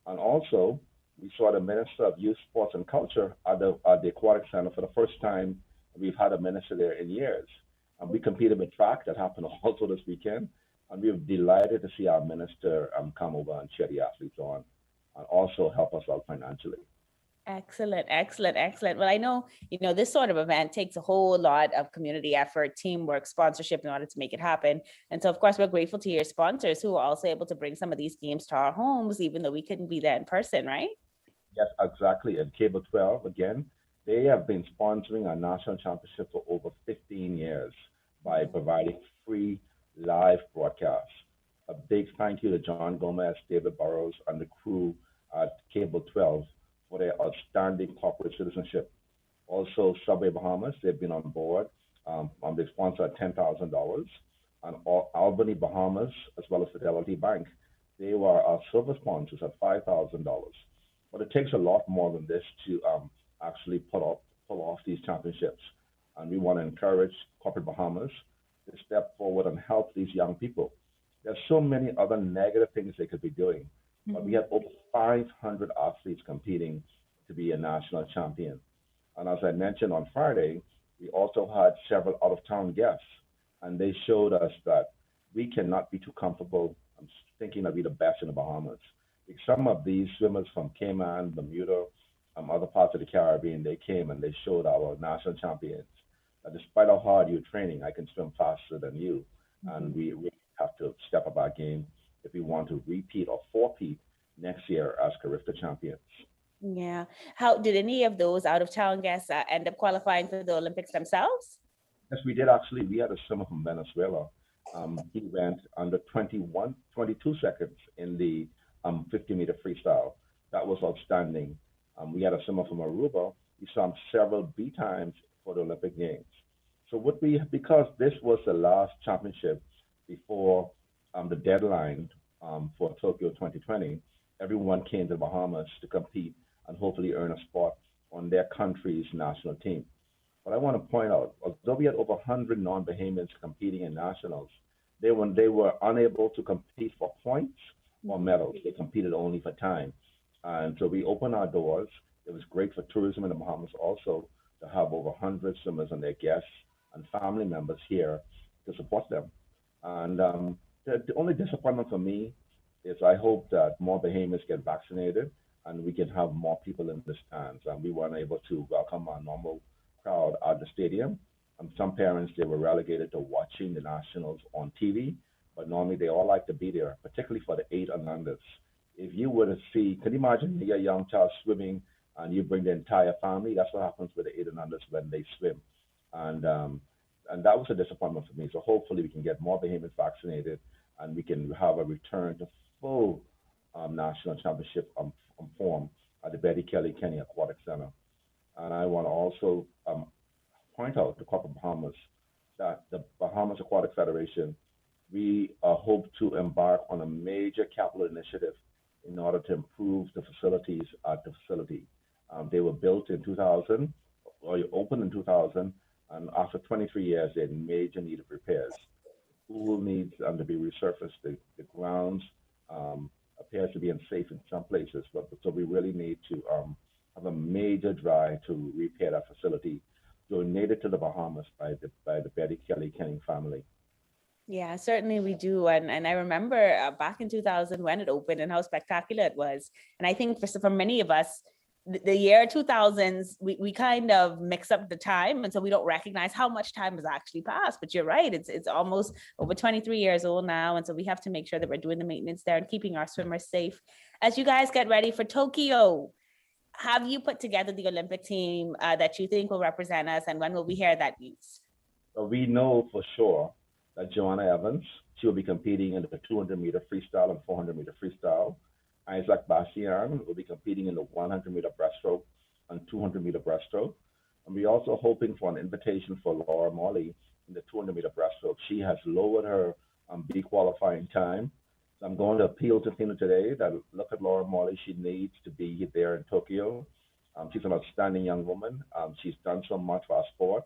And also, we saw the Minister of Youth, Sports and Culture at the Aquatic Center for the first time. We've had a minister there in years. And we competed with track that happened also this weekend. And we were delighted to see our minister come over and cheer the athletes on and also help us out financially.
Excellent, excellent, excellent. Well, I know, this sort of event takes a whole lot of community effort, teamwork, sponsorship in order to make it happen. And so, of course, we're grateful to your sponsors who are also able to bring some of these games to our homes, even though we couldn't be there in person, right?
Yes, exactly. And Cable 12, again, they have been sponsoring our national championship for over 15 years by providing free live broadcasts, A big thank you to John Gomez, David Burrows, and the crew at Cable 12 for their outstanding corporate citizenship. Also, Subway Bahamas, they've been on board. They sponsored $10,000. And Albany Bahamas, as well as Fidelity Bank, they were our silver sponsors at $5,000. But it takes a lot more than this to actually pull off these championships. And we want to encourage corporate Bahamas to step forward and help these young people. There's so many other negative things they could be doing, but we have over 500 athletes competing to be a national champion. And as I mentioned on Friday, we also had several out-of-town guests, and they showed us that we cannot be too comfortable thinking that we're the best in the Bahamas. Some of these swimmers from Cayman, Bermuda, other parts of the Caribbean, they came and they showed our national champions that despite how hard you're training, I can swim faster than you. And we have to step up our game if we want to repeat or four-peat next year as Carifta champions.
Yeah. How did any of those out-of-town guests end up qualifying for the Olympics themselves?
Yes, we did actually. We had a swimmer from Venezuela. He went under 22 seconds in the 50-meter freestyle. That was outstanding. We had a swimmer from Aruba. We saw him several B times for the Olympic Games. So because this was the last championship before the deadline for Tokyo 2020, everyone came to the Bahamas to compete and hopefully earn a spot on their country's national team. But I want to point out, although we had over 100 non-Bahamians competing in nationals, they were unable to compete for points or medals. They competed only for time. And so we opened our doors. It was great for tourism in the Bahamas also to have over 100 swimmers and their guests and family members here to support them. And the only disappointment for me is I hope that more Bahamians get vaccinated and we can have more people in the stands. And we weren't able to welcome our normal crowd at the stadium. Some parents, they were relegated to watching the nationals on TV, but normally they all like to be there, particularly for the 8 and unders. If you were to see, can you imagine your young child swimming and you bring the entire family? That's what happens with the 8 and unders when they swim. And that was a disappointment for me. So hopefully we can get more Bahamians vaccinated and we can have a return to full national championship form at the Betty Kelly Kenny Aquatic Center. And I want to also point out to corporate Bahamas that the Bahamas Aquatic Federation, we hope to embark on a major capital initiative in order to improve the facilities at the facility. They were built in 2000, or opened in 2000, and after 23 years, they had major need of repairs. The pool needs to be resurfaced. The grounds appears to be unsafe in some places, so we really need to have a major drive to repair that facility, donated to the Bahamas by the Betty Kelly Kenning family.
Yeah, certainly we do. And I remember back in 2000 when it opened and how spectacular it was. And I think for many of us, the year 2000s, we kind of mix up the time. And so we don't recognize how much time has actually passed. But you're right, it's almost over 23 years old now. And so we have to make sure that we're doing the maintenance there and keeping our swimmers safe. As you guys get ready for Tokyo, have you put together the Olympic team that you think will represent us? And when will we hear that news?
We know for sure that Joanna Evans, she will be competing in the 200-meter freestyle and 400-meter freestyle. Isaac Bastian will be competing in the 100-meter breaststroke and 200-meter breaststroke. And we're also hoping for an invitation for Laura Morley in the 200-meter breaststroke. She has lowered her B qualifying time. So I'm going to appeal to FINA today that look at Laura Morley. She needs to be there in Tokyo. She's an outstanding young woman. She's done so much for our sport.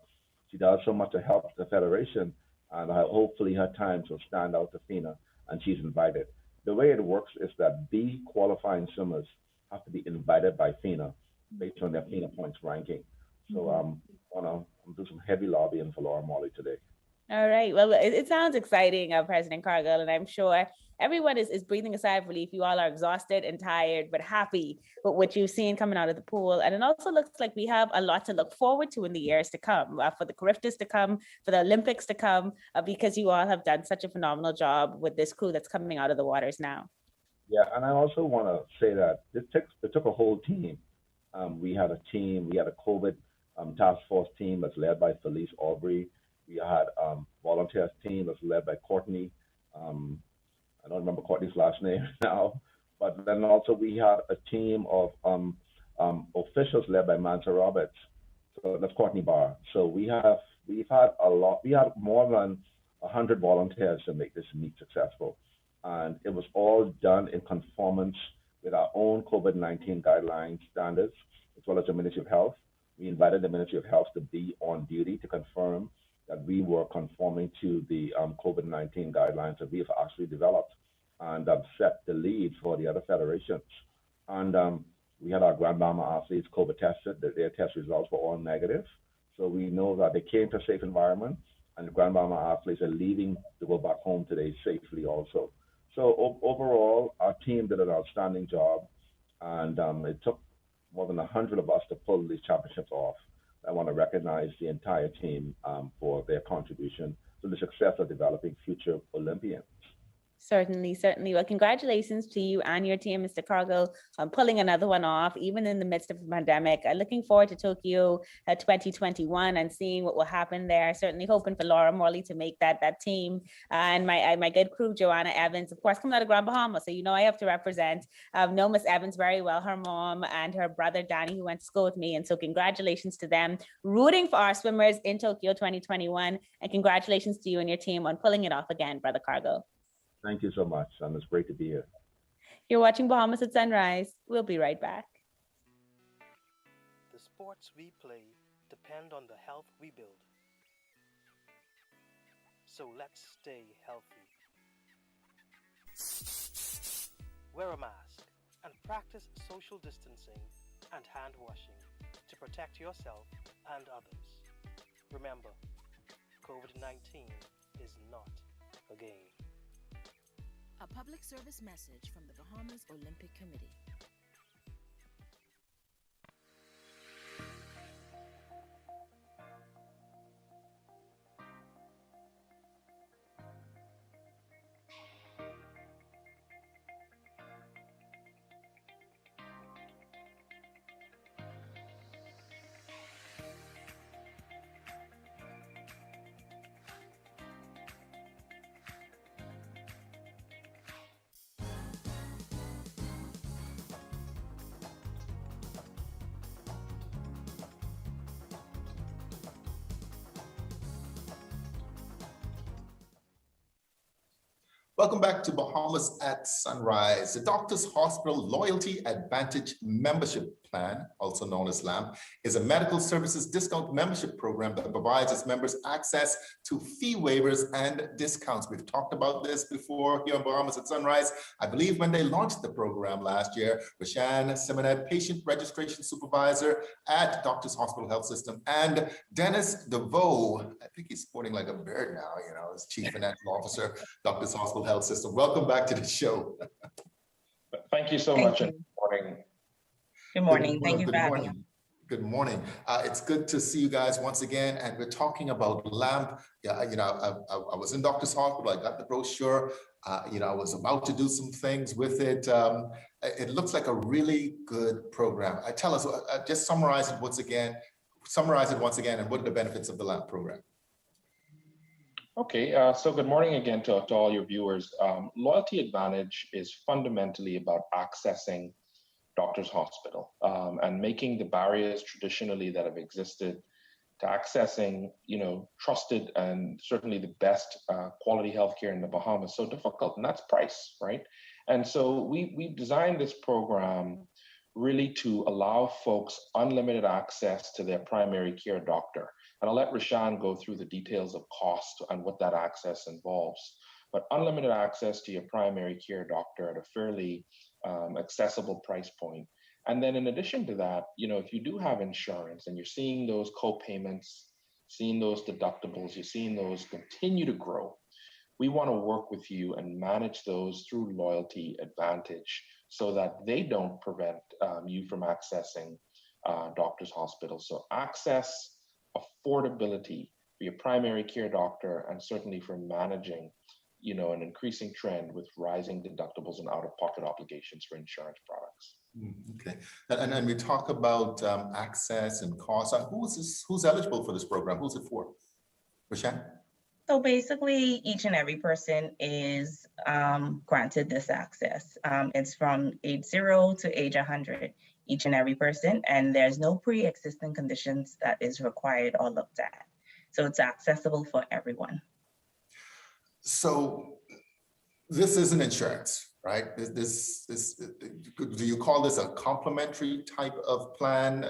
She does so much to help the federation. And hopefully her times will stand out to FINA, and she's invited. The way it works is that B qualifying swimmers have to be invited by FINA based on their FINA points ranking. So I'm going to do some heavy lobbying for Laura Morley today.
All right. Well, it sounds exciting, President Cargill, and I'm sure everyone is breathing a sigh of relief. You all are exhausted and tired, but happy with what you've seen coming out of the pool. And it also looks like we have a lot to look forward to in the years to come, for the Cariftas to come, for the Olympics to come, because you all have done such a phenomenal job with this crew that's coming out of the waters now.
Yeah, and I also want to say that it took a whole team. We had a team, we had a COVID task force team that's led by Felice Aubrey. We had volunteers team that's led by Courtney. I don't remember Courtney's last name now, but then also we had a team of officials led by Mansa Roberts. So that's Courtney Barr. So we've had a lot. We had more than 100 volunteers to make this meet successful, and it was all done in conformance with our own COVID-19 guidelines standards, as well as the Ministry of Health. We invited the Ministry of Health to be on duty to confirm that we were conforming to the COVID-19 guidelines that we have actually developed, and set the lead for the other federations. And we had our Grand Bahama athletes COVID tested. Their test results were all negative. So we know that they came to a safe environment, and the Grand Bahama athletes are leaving to go back home today safely also. So overall, our team did an outstanding job, and it took more than 100 of us to pull these championships off. I want to recognize the entire team for their contribution to the success of developing future Olympians.
Certainly, certainly. Well, congratulations to you and your team, Mr. Cargill, on pulling another one off, even in the midst of a pandemic. Looking forward to Tokyo 2021 and seeing what will happen there. Certainly hoping for Laura Morley to make that team. And my good crew, Joanna Evans, of course, coming out of Grand Bahama. So, you know, I have to represent. Know Miss Evans very well, her mom and her brother, Danny, who went to school with me. And so congratulations to them. Rooting for our swimmers in Tokyo 2021. And congratulations to you and your team on pulling it off again, Brother Cargill.
Thank you so much, and it's great to be here.
You're watching Bahamas at Sunrise. We'll be right back.
The sports we play depend on the health we build. So let's stay healthy. Wear a mask and practice social distancing and hand washing to protect yourself and others. Remember, COVID-19 is not a game.
A public service message from the Bahamas Olympic Committee.
Welcome back to Bahamas at Sunrise. The Doctors Hospital Loyalty Advantage Membership Plan, also known as LAMP, is a medical services discount membership program that provides its members access to fee waivers and discounts. We've talked about this before here on Bahamas at Sunrise. I believe when they launched the program last year, Rashan Simonet, patient registration supervisor at Doctors Hospital Health System, and Dennis DeVoe, I think he's sporting like a bird now, you know, as Chief Financial Officer, Doctors Hospital Health System. Welcome back to the show.
Thank you so much. And good morning.
Good morning. Thank you for having me.
Good morning. It's good to see you guys once again. And we're talking about LAMP. Yeah, you know, I was in Doctor's Hospital. I got the brochure. You know, I was about to do some things with it. It looks like a really good program. Tell us, just summarize it once again. And what are the benefits of the LAMP program?
Okay, so good morning again to all your viewers. Loyalty Advantage is fundamentally about accessing Doctors Hospital and making the barriers traditionally that have existed to accessing, you know, trusted and certainly the best quality healthcare in the Bahamas so difficult, and that's price, right? And so we designed this program really to allow folks unlimited access to their primary care doctor. And I'll let Rashan go through the details of cost and what that access involves. But unlimited access to your primary care doctor at a fairly accessible price point. And then in addition to that, you know, if you do have insurance and you're seeing those co-payments, seeing those deductibles, you're seeing those continue to grow, we want to work with you and manage those through Loyalty Advantage so that they don't prevent you from accessing Doctors Hospital. So access, affordability for your primary care doctor, and certainly for managing, you know, an increasing trend with rising deductibles and out-of-pocket obligations for insurance products.
Okay, and then we talk about access and cost. Who's eligible for this program? Who's it for? Rashan?
So basically, each and every person is granted this access. It's from age 0 to age 100, each and every person, and there's no pre-existing conditions that is required or looked at. So it's accessible for everyone.
So this isn't insurance, right? Do you call this a complementary type of plan?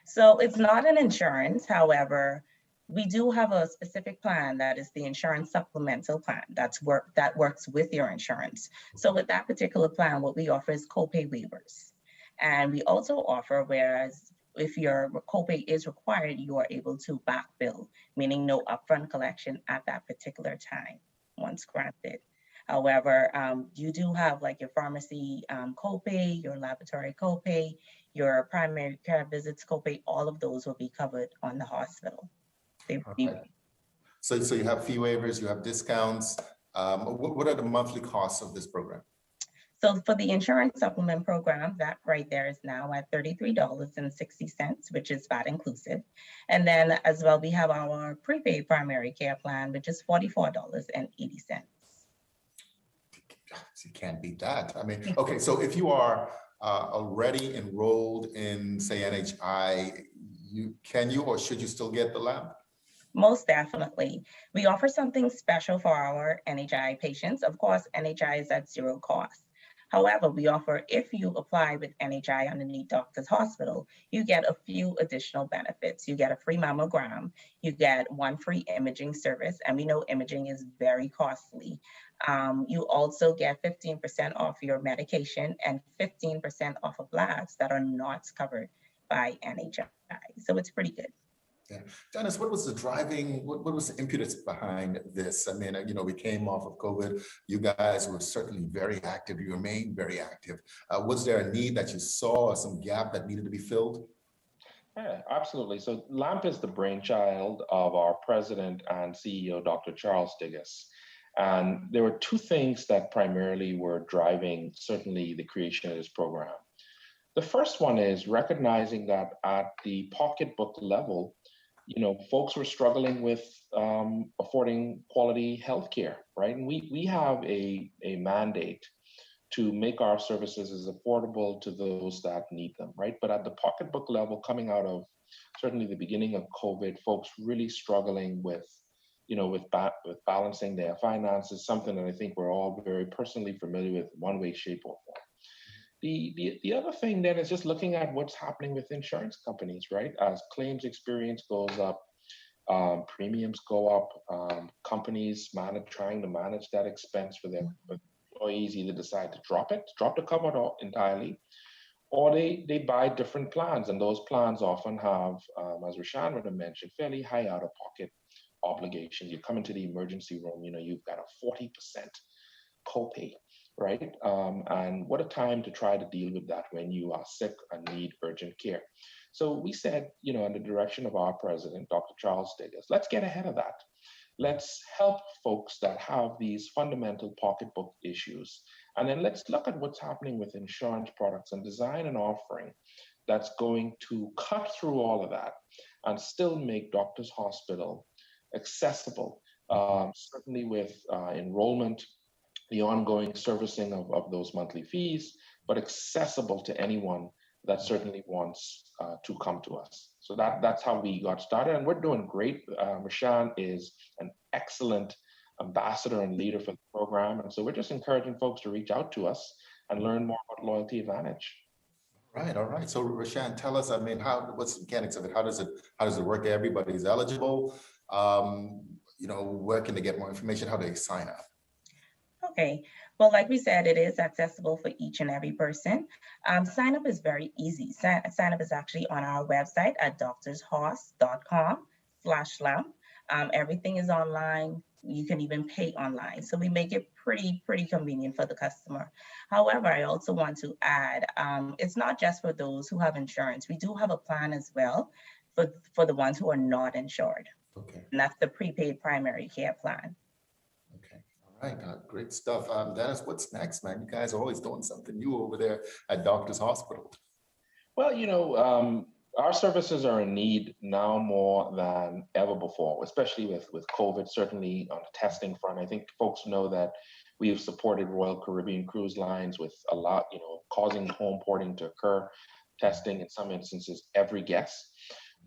So it's not an insurance, however, we do have a specific plan that is the insurance supplemental plan that works with your insurance. So with that particular plan, what we offer is copay waivers. And we also offer, whereas if your copay is required, you are able to back bill, meaning no upfront collection at that particular time once granted. However, you do have like your pharmacy copay, your laboratory copay, your primary care visits copay, all of those will be covered on the hospital.
Right. So you have fee waivers, you have discounts. What are the monthly costs of this program?
So for the insurance supplement program, that right there is now at $33.60, which is VAT inclusive. And then as well, we have our prepaid primary care plan, which is $44.80.
You can't beat that. I mean, okay, so if you are already enrolled in, say, NHI, can you or should you still get the lab?
Most definitely. We offer something special for our NHI patients. Of course, NHI is at zero cost. However, we offer, if you apply with NHI underneath Doctors Hospital, you get a few additional benefits. You get a free mammogram, you get 1 free imaging service, and we know imaging is very costly. You also get 15% off your medication and 15% off of labs that are not covered by NHI. So it's pretty good.
Yeah. Dennis, what was the driving, what was the impetus behind this? I mean, we came off of COVID. You guys were certainly very active. You remained very active. Was there a need that you saw, some gap that needed to be filled?
Yeah, absolutely. So LAMP is the brainchild of our president and CEO, Dr. Charles Digges. And there were 2 things that primarily were driving certainly the creation of this program. The first one is recognizing that at the pocketbook level, folks were struggling with affording quality healthcare, right? And we have a mandate to make our services as affordable to those that need them, right? But at the pocketbook level, coming out of certainly the beginning of COVID, folks really struggling with balancing their finances, something that I think we're all very personally familiar with in one way, shape, or form. The other thing then is just looking at what's happening with insurance companies, right? As claims experience goes up, premiums go up, companies trying to manage that expense for their employees either decide to drop the cover entirely, or they buy different plans. And those plans often have, as Rashaan would have mentioned, fairly high out-of-pocket obligations. You come into the emergency room, you've got a 40% copay. Right? And what a time to try to deal with that when you are sick and need urgent care. So we said, in the direction of our president, Dr. Charles Digges, let's get ahead of that. Let's help folks that have these fundamental pocketbook issues. And then let's look at what's happening with insurance products and design an offering that's going to cut through all of that and still make Doctors Hospital accessible, certainly with enrollment, the ongoing servicing of those monthly fees, but accessible to anyone that certainly wants to come to us. So that's how we got started, and we're doing great. Rashaan is an excellent ambassador and leader for the program, and so we're just encouraging folks to reach out to us and learn more about Loyalty Advantage.
Right. All right. So Rashaan, tell us, what's the mechanics of it? How does it work? Everybody's eligible. Where can they get more information? How do they sign up?
Okay, well, like we said, it is accessible for each and every person. Sign up is very easy. Sign up is actually on our website at doctorshos.com/LAMP. Everything is online. You can even pay online. So we make it pretty convenient for the customer. However, I also want to add, it's not just for those who have insurance. We do have a plan as well for the ones who are not insured.
Okay.
And that's the prepaid primary care plan.
Right, great stuff. Dennis, what's next, man? You guys are always doing something new over there at Doctors Hospital.
Well, Our services are in need now more than ever before, especially with COVID, certainly on the testing front. I think folks know that we have supported Royal Caribbean Cruise Lines with a lot, causing home porting to occur, testing in some instances every guest.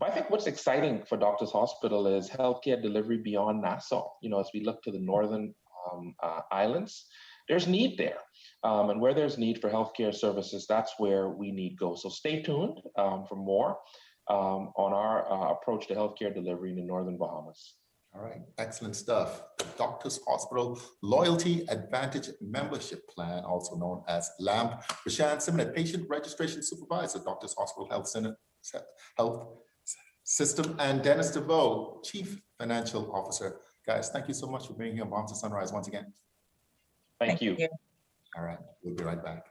But I think what's exciting for Doctors Hospital is healthcare delivery beyond Nassau. As we look to the northern islands, there's need there. And where there's need for healthcare services, that's where we need go. So stay tuned for more on our approach to healthcare delivery in the Northern Bahamas.
All right, excellent stuff. The Doctors Hospital Loyalty Advantage Membership Plan, also known as LAMP. Rashan Simonet, Patient Registration Supervisor, Doctors Hospital Health System, and Dennis DeVoe, Chief Financial Officer. Guys, thank you so much for being here on Bahamas to Sunrise once again.
Thank you.
All right, we'll be right back.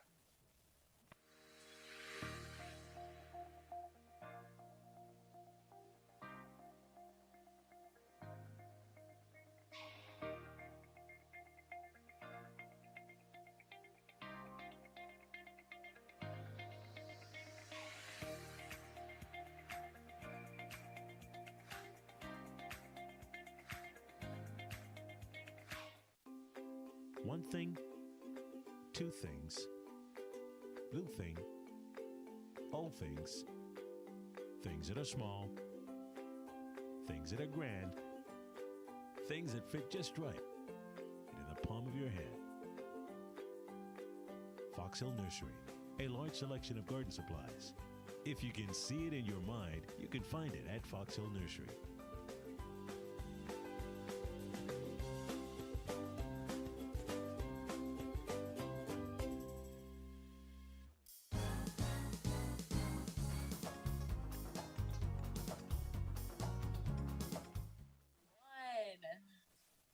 One thing, two things, blue thing, old things, things that are small, things that are grand, things that fit just right in the palm of your hand. Fox Hill Nursery, a large selection of garden supplies. If you can see it in your mind, you can find it at Fox Hill Nursery.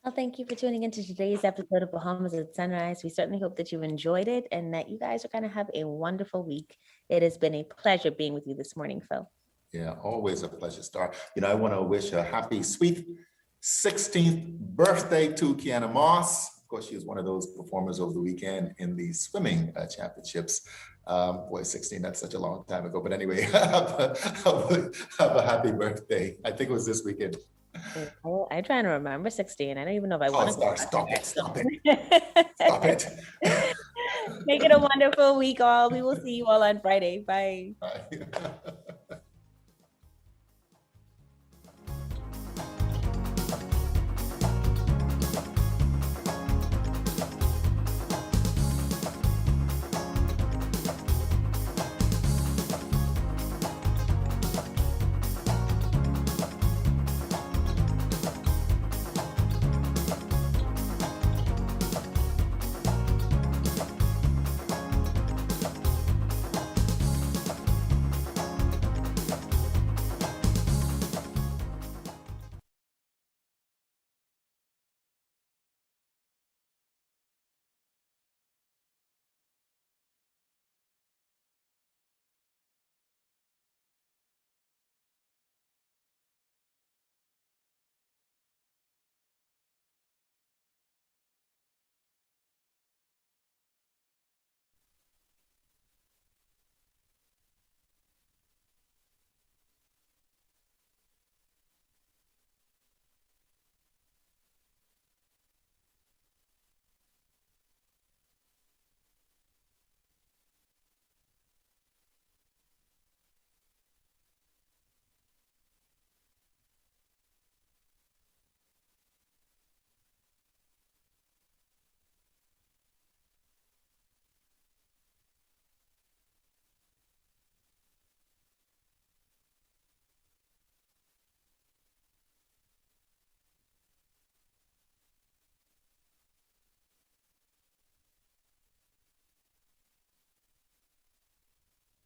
Well, thank you for tuning into today's episode of Bahamas at Sunrise. We certainly hope that you enjoyed it and that you guys are going to have a wonderful week. It has been a pleasure being with you this morning, Phil.
Yeah, always a pleasure, Star. I want to wish a happy, sweet 16th birthday to Kiana Moss. Of course, she was one of those performers over the weekend in the swimming championships. Boy, 16, that's such a long time ago. But anyway, have a happy birthday. I think it was this weekend.
I'm trying to remember 16. I don't even know if I want to.
Stop it. Stop it.
Make it a wonderful week, all. We will see you all on Friday. Bye.
Bye.